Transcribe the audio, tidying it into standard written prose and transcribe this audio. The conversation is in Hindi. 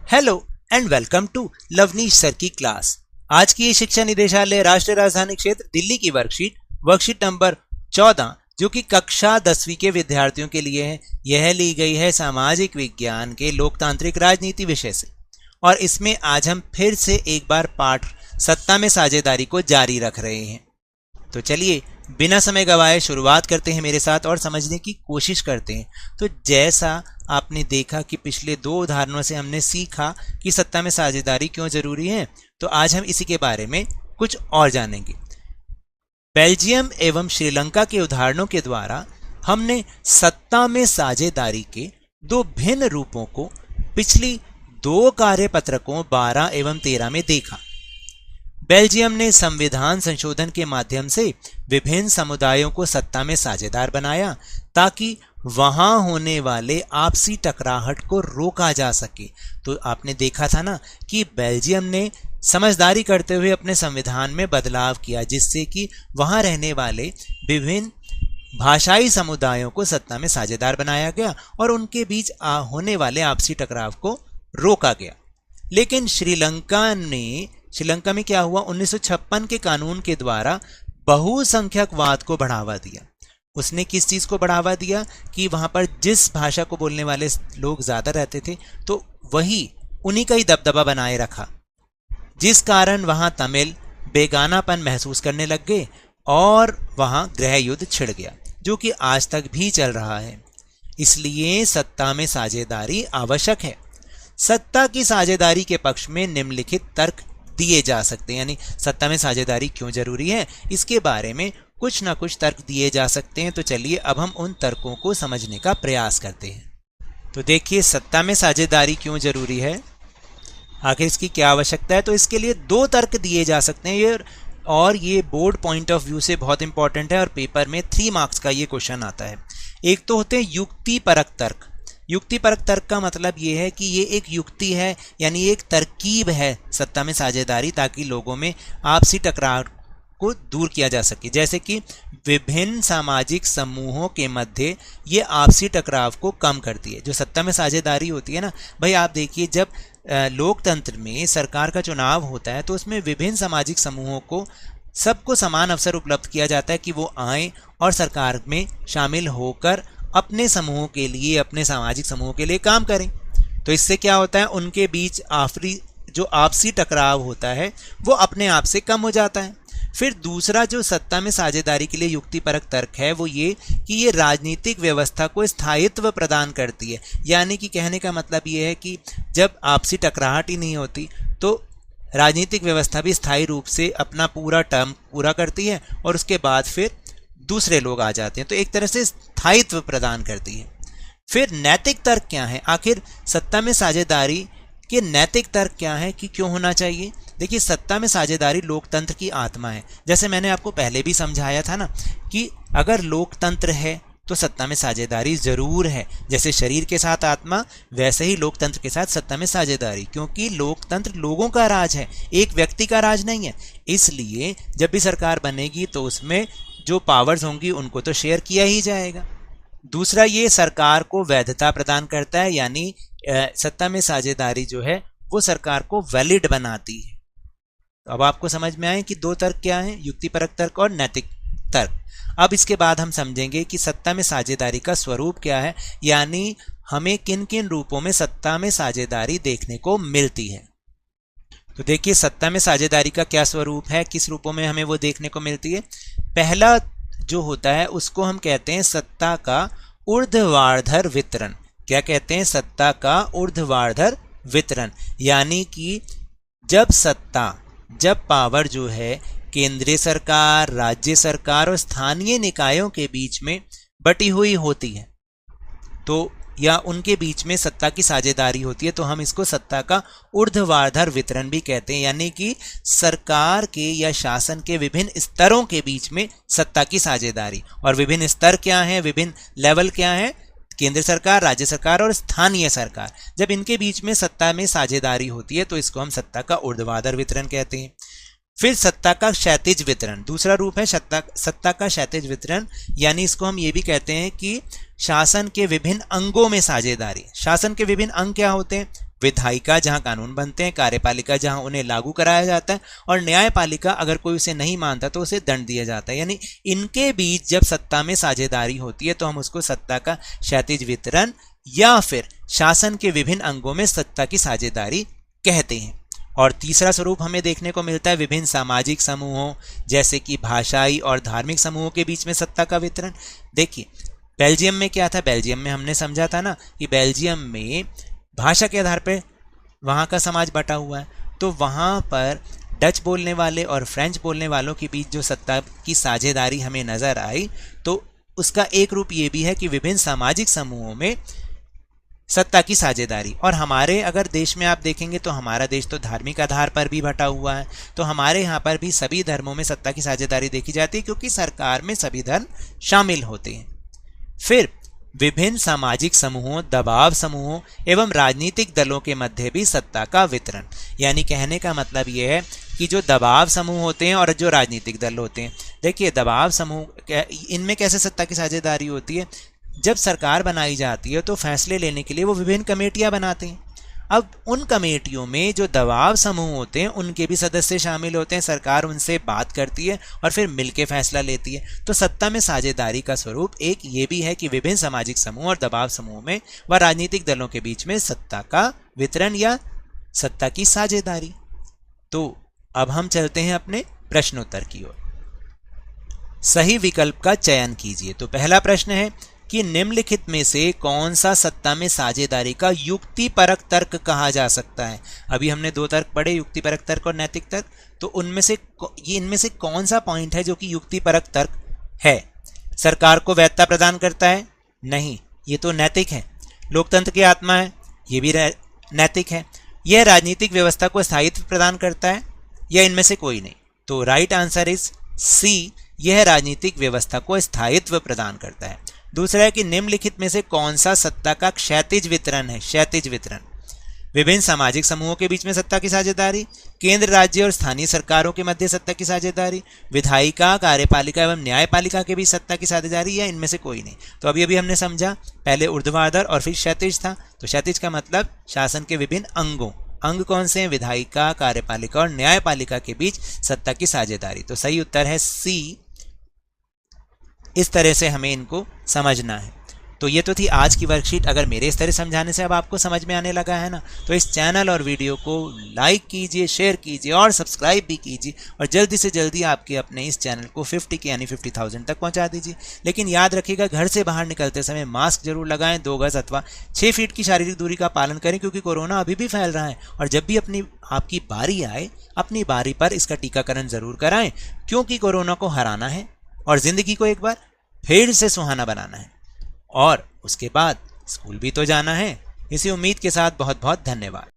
Hello and welcome to Lavneesh sir की क्लास। आज की ये शिक्षा निदेशालय राष्ट्रीय राजधानी क्षेत्र दिल्ली की वर्कशीट नंबर 14 जो कि कक्षा 10वीं के विद्यार्थियों के लिए है, यह ली गई है सामाजिक विज्ञान के लोकतांत्रिक राजनीति विषय से। और इसमें आज हम फिर से एक बार पाठ सत्ता में साझेदारी को जारी रख रहे हैं। तो चलिए बिना समय गवाए शुरुआत करते हैं मेरे साथ और समझने की कोशिश करते हैं। तो जैसा आपने देखा कि पिछले दो उदाहरणों से हमने सीखा कि सत्ता में साझेदारी क्यों जरूरी है, तो आज हम इसी के बारे में कुछ और जानेंगे। बेल्जियम एवं श्रीलंका के उदाहरणों के द्वारा हमने सत्ता में साझेदारी के दो भिन्न रूपों को पिछली दो कार्यपत्रकों 12 एवं 13 में देखा। बेल्जियम ने संविधान संशोधन के माध्यम से विभिन्न समुदायों को सत्ता में साझेदार बनाया ताकि वहां होने वाले आपसी टकराहट को रोका जा सके। तो आपने देखा था ना कि बेल्जियम ने समझदारी करते हुए अपने संविधान में बदलाव किया जिससे कि वहां रहने वाले विभिन्न भाषाई समुदायों को सत्ता में साझेदार बनाया गया और उनके बीच होने वाले आपसी टकराव को रोका गया। लेकिन श्रीलंका में क्या हुआ, 1956 के कानून के द्वारा बहुसंख्यकवाद को बढ़ावा दिया। उसने किस चीज को बढ़ावा दिया कि वहां पर जिस भाषा को बोलने वाले लोग ज्यादा रहते थे तो वही उन्हीं का ही दबदबा बनाए रखा, जिस कारण वहां तमिल बेगानापन महसूस करने लग गए और वहां गृह युद्ध छिड़ गया जो कि आज तक भी चल रहा है। इसलिए सत्ता में साझेदारी आवश्यक है। सत्ता की साझेदारी के पक्ष में निम्नलिखित तर्क दिए जा सकते हैं, यानी सत्ता में साझेदारी क्यों जरूरी है इसके बारे में कुछ ना कुछ तर्क दिए जा सकते हैं। तो चलिए अब हम उन तर्कों को समझने का प्रयास करते हैं। तो देखिए सत्ता में साझेदारी क्यों जरूरी है, आखिर इसकी क्या आवश्यकता है। तो इसके लिए दो तर्क दिए जा सकते हैं और ये बोर्ड पॉइंट ऑफ व्यू से बहुत इंपॉर्टेंट है और पेपर में 3 मार्क्स का ये क्वेश्चन आता है। एक तो होते हैं युक्तिपरक तर्क। युक्तिपरक तर्क का मतलब ये है कि ये एक युक्ति है, यानी एक तरकीब है सत्ता में साझेदारी ताकि लोगों में आपसी टकराव को दूर किया जा सके। जैसे कि विभिन्न सामाजिक समूहों के मध्य ये आपसी टकराव को कम करती है। जो सत्ता में साझेदारी होती है ना भाई, आप देखिए जब लोकतंत्र में सरकार का चुनाव होता है तो उसमें विभिन्न सामाजिक समूहों को सबको समान अवसर उपलब्ध किया जाता है कि वो आए और सरकार में शामिल होकर अपने समूह के लिए, अपने सामाजिक समूह के लिए काम करें। तो इससे क्या होता है, उनके बीच जो आपसी टकराव होता है वो अपने आप से कम हो जाता है। फिर दूसरा जो सत्ता में साझेदारी के लिए युक्तिपरक तर्क है वो ये कि ये राजनीतिक व्यवस्था को स्थायित्व प्रदान करती है। यानी कि कहने का मतलब ये है कि जब आपसी टकराहट ही नहीं होती तो राजनीतिक व्यवस्था भी स्थायी रूप से अपना पूरा टर्म पूरा करती है और उसके बाद फिर दूसरे लोग आ जाते हैं, तो एक तरह से स्थायित्व प्रदान करती है। फिर नैतिक तर्क क्या है, आखिर सत्ता में साझेदारी के नैतिक तर्क क्या है कि क्यों होना चाहिए। देखिए सत्ता में साझेदारी लोकतंत्र की आत्मा है। जैसे मैंने आपको पहले भी समझाया था ना कि अगर लोकतंत्र है तो सत्ता में साझेदारी जरूर है। जैसे शरीर के साथ आत्मा वैसे ही लोकतंत्र के साथ सत्ता में साझेदारी, क्योंकि लोकतंत्र लोगों का राज है, एक व्यक्ति का राज नहीं है। इसलिए जब भी सरकार बनेगी तो उसमें जो पावर्स होंगी उनको तो शेयर किया ही जाएगा। दूसरा ये सरकार को वैधता प्रदान करता है, यानी सत्ता में साझेदारी जो है वो सरकार को वैलिड बनाती है। तो अब आपको समझ में आए कि दो तर्क क्या हैं, युक्तिपरक तर्क और नैतिक तर्क। अब इसके बाद हम समझेंगे कि सत्ता में साझेदारी का स्वरूप क्या है, यानी हमें किन किन रूपों में सत्ता में साझेदारी देखने को मिलती है। तो देखिए सत्ता में साझेदारी का क्या स्वरूप है, किस रूपों में हमें वो देखने को मिलती है। पहला जो होता है उसको हम कहते हैं सत्ता का ऊर्ध्वाधर वितरण। क्या कहते हैं, सत्ता का ऊर्ध्वाधर वितरण। यानी कि जब पावर जो है केंद्रीय सरकार, राज्य सरकार और स्थानीय निकायों के बीच में बटी हुई होती है तो या उनके बीच में सत्ता की साझेदारी होती है तो हम इसको सत्ता का ऊर्ध्वाधर वितरण भी कहते हैं। यानी कि सरकार के या शासन के विभिन्न स्तरों के बीच में सत्ता की साझेदारी। और विभिन्न स्तर क्या हैं, विभिन्न लेवल क्या हैं, केंद्र सरकार, राज्य सरकार और स्थानीय सरकार। जब इनके बीच में सत्ता में साझेदारी होती है तो इसको हम सत्ता का ऊर्ध्वाधर वितरण कहते हैं। फिर सत्ता का क्षैतिज वितरण, दूसरा रूप है सत्ता का क्षैतिज वितरण, यानी इसको हम ये भी कहते हैं कि शासन के विभिन्न अंगों में साझेदारी। शासन के विभिन्न अंग क्या होते हैं, विधायिका जहां कानून बनते हैं, कार्यपालिका जहां उन्हें लागू कराया जाता है, और न्यायपालिका अगर कोई उसे नहीं मानता तो उसे दंड दिया जाता है। यानी इनके बीच जब सत्ता में साझेदारी होती है तो हम उसको सत्ता का क्षैतिज वितरण या फिर शासन के विभिन्न अंगों में सत्ता की साझेदारी कहते हैं। और तीसरा स्वरूप हमें देखने को मिलता है विभिन्न सामाजिक समूहों जैसे कि भाषाई और धार्मिक समूहों के बीच में सत्ता का वितरण। देखिए बेल्जियम में क्या था, बेल्जियम में हमने समझा था ना कि बेल्जियम में भाषा के आधार पर वहाँ का समाज बटा हुआ है, तो वहाँ पर डच बोलने वाले और फ्रेंच बोलने वालों के बीच जो सत्ता की साझेदारी हमें नजर आई, तो उसका एक रूप ये भी है कि विभिन्न सामाजिक समूहों में सत्ता की साझेदारी। और हमारे अगर देश में आप देखेंगे तो हमारा देश तो धार्मिक आधार पर भी बटा हुआ है, तो हमारे यहाँ पर भी सभी धर्मों में सत्ता की साझेदारी देखी जाती है क्योंकि सरकार में सभी धर्म शामिल होते हैं। फिर विभिन्न सामाजिक समूहों, दबाव समूहों एवं राजनीतिक दलों के मध्य भी सत्ता का वितरण। यानी कहने का मतलब यह है कि जो दबाव समूह होते हैं और जो राजनीतिक दल होते हैं, देखिए दबाव समूह इनमें कैसे सत्ता की साझेदारी होती है, जब सरकार बनाई जाती है तो फैसले लेने के लिए वो विभिन्न कमेटियां बनाते हैं। अब उन कमेटियों में जो दबाव समूह होते हैं उनके भी सदस्य शामिल होते हैं, सरकार उनसे बात करती है और फिर मिलकर फैसला लेती है। तो सत्ता में साझेदारी का स्वरूप एक ये भी है कि विभिन्न सामाजिक समूह और दबाव समूह में व राजनीतिक दलों के बीच में सत्ता का वितरण या सत्ता की साझेदारी। तो अब हम चलते हैं अपने प्रश्नोत्तर की ओर। सही विकल्प का चयन कीजिए। तो पहला प्रश्न है कि निम्नलिखित में से कौन सा सत्ता में साझेदारी का युक्तिपरक तर्क कहा जा सकता है। अभी हमने दो तर्क पढ़े, युक्तिपरक तर्क और नैतिक तर्क, तो इनमें से कौन सा पॉइंट है जो कि युक्तिपरक तर्क है। सरकार को वैधता प्रदान करता है, नहीं, ये तो नैतिक है। लोकतंत्र की आत्मा है, ये भी नैतिक है। यह राजनीतिक व्यवस्था को स्थायित्व प्रदान करता है, या इनमें से कोई नहीं। तो राइट आंसर इज सी, यह राजनीतिक व्यवस्था को स्थायित्व प्रदान करता है। दूसरा है कि निम्नलिखित में से कौन सा सत्ता का क्षैतिज वितरण है। क्षैतिज वितरण विभिन्न सामाजिक समूहों के बीच में सत्ता की साझेदारी, केंद्र, राज्य और स्थानीय सरकारों के मध्य सत्ता की साझेदारी, विधायिका, कार्यपालिका एवं न्यायपालिका के बीच सत्ता की साझेदारी, या इनमें से कोई नहीं। तो अभी हमने समझा, पहले ऊर्ध्वाधर और फिर क्षैतिज था। तो क्षैतिज का मतलब शासन के विभिन्न अंगों, अंग कौन से हैं, विधायिका, कार्यपालिका और न्यायपालिका के बीच सत्ता की साझेदारी। तो सही उत्तर है सी। इस तरह से हमें इनको समझना है। तो ये तो थी आज की वर्कशीट। अगर मेरे इस तरह समझाने से अब आपको समझ में आने लगा है ना, तो इस चैनल और वीडियो को लाइक कीजिए, शेयर कीजिए और सब्सक्राइब भी कीजिए, और जल्दी से जल्दी आपके अपने इस चैनल को 50 यानी 50,000 तक पहुंचा दीजिए। लेकिन याद रखिएगा, घर से बाहर निकलते समय मास्क जरूर लगाएं, 2 गज अथवा 6 फीट की शारीरिक दूरी का पालन करें, क्योंकि कोरोना अभी भी फैल रहा है। और जब भी आपकी बारी आए, अपनी बारी पर इसका टीकाकरण जरूर कराएं, क्योंकि कोरोना को हराना है और जिंदगी को एक बार फिर से सुहाना बनाना है, और उसके बाद स्कूल भी तो जाना है। इसी उम्मीद के साथ बहुत बहुत धन्यवाद।